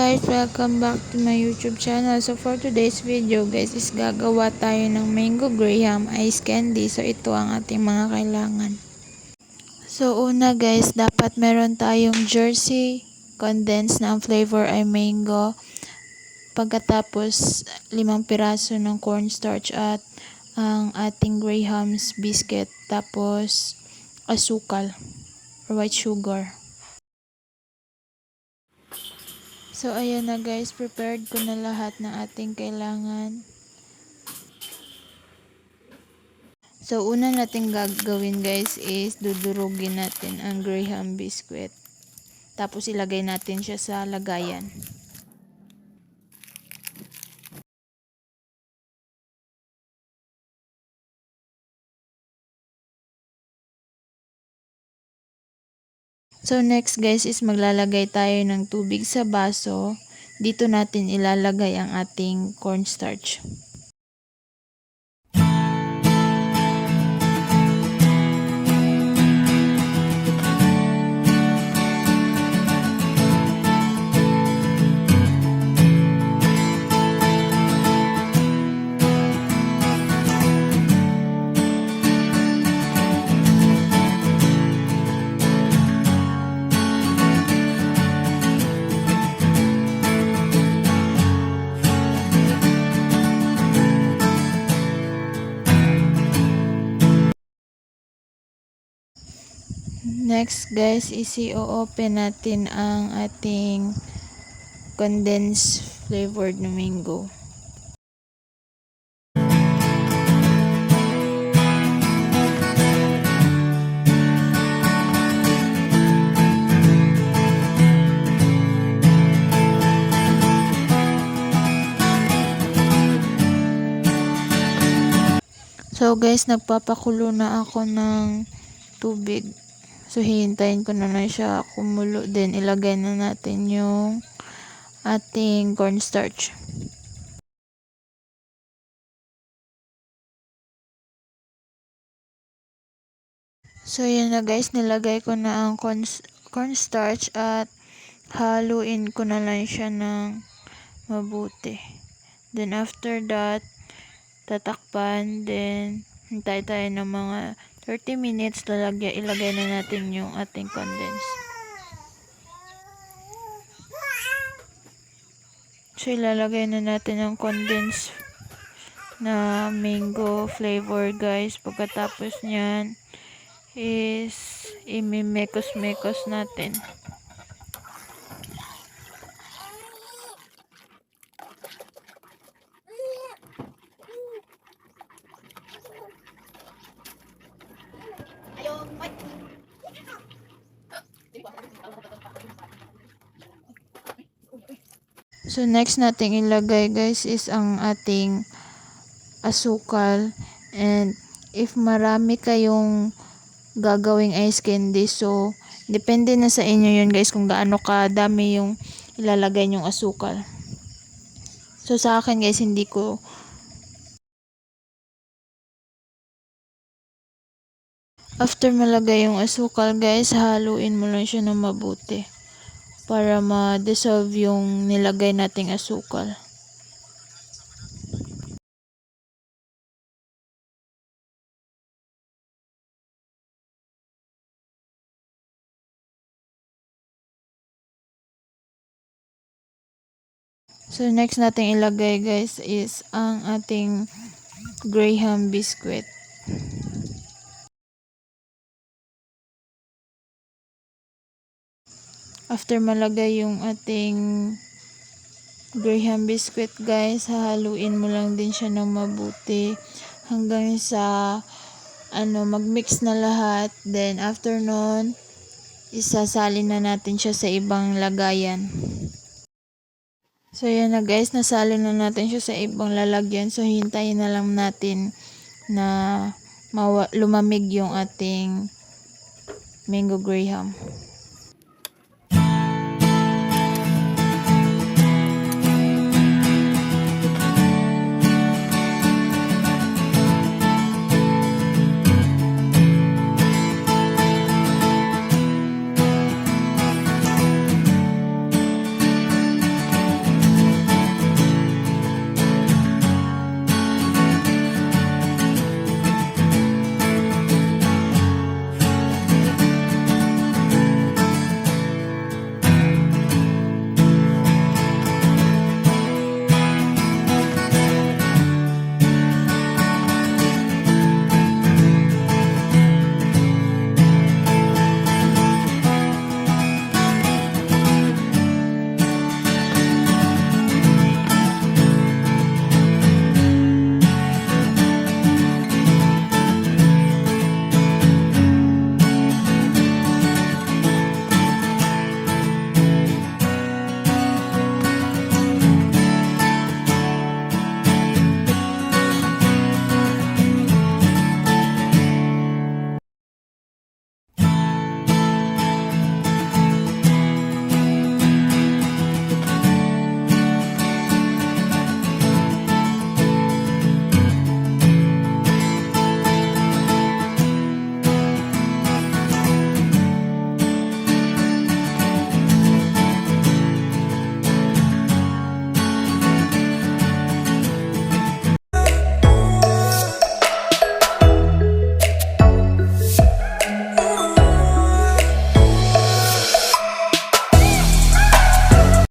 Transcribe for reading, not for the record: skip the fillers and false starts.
guys, welcome back to my YouTube channel. So for today's video guys is gagawa tayo ng mango graham ice candy. So ito ang ating mga kailangan. So una guys, dapat meron tayong jersey condensed na ang flavor ay mango. Pagkatapos 5 piraso ng cornstarch at ang ating graham's biscuit. Tapos asukal or white sugar. So, ayan na guys, prepared ko na lahat ng ating kailangan. So, una natin gagawin guys is dudurugin natin ang graham biscuit. Tapos, ilagay natin siya sa lagayan. So, next guys is maglalagay tayo ng tubig sa baso. Dito natin ilalagay ang ating cornstarch. Next guys is i-open natin ang ating condensed flavored na mango. So guys, nagpapakulo na ako ng tubig. So, hihintayin ko na siya kumulo. Then, ilagay na natin yung ating cornstarch. So, yun na guys. Nilagay ko na ang cornstarch at haluin ko na lang siya ng mabuti. Then, after that, tatakpan. Then, hintay tayo ng mga 30 minutes. Ilagay na natin yung ating condense. So, ilalagay na natin ang condensed na mango flavor guys. Pagkatapos nyan is imimekos-mekos natin. So, next nating ilagay guys is ang ating asukal. And if marami kayong gagawing ice candy, so depende na sa inyo yun guys kung gaano kadami yung ilalagay nyong asukal. So, sa akin guys, hindi ko after malagay yung asukal guys, haluin mo lang siya ng mabuti para ma-dissolve yung nilagay nating asukal. So, next nating ilagay guys is ang ating graham biscuit. After malagay yung ating graham biscuit guys, hahaluin mo lang din siya ng mabuti hanggang sa mag-mix na lahat. Then after nun, isasalin na natin siya sa ibang lagayan. So yan na guys, nasalin na natin siya sa ibang lalagyan. So hintayin na lang natin na lumamig yung ating mango graham.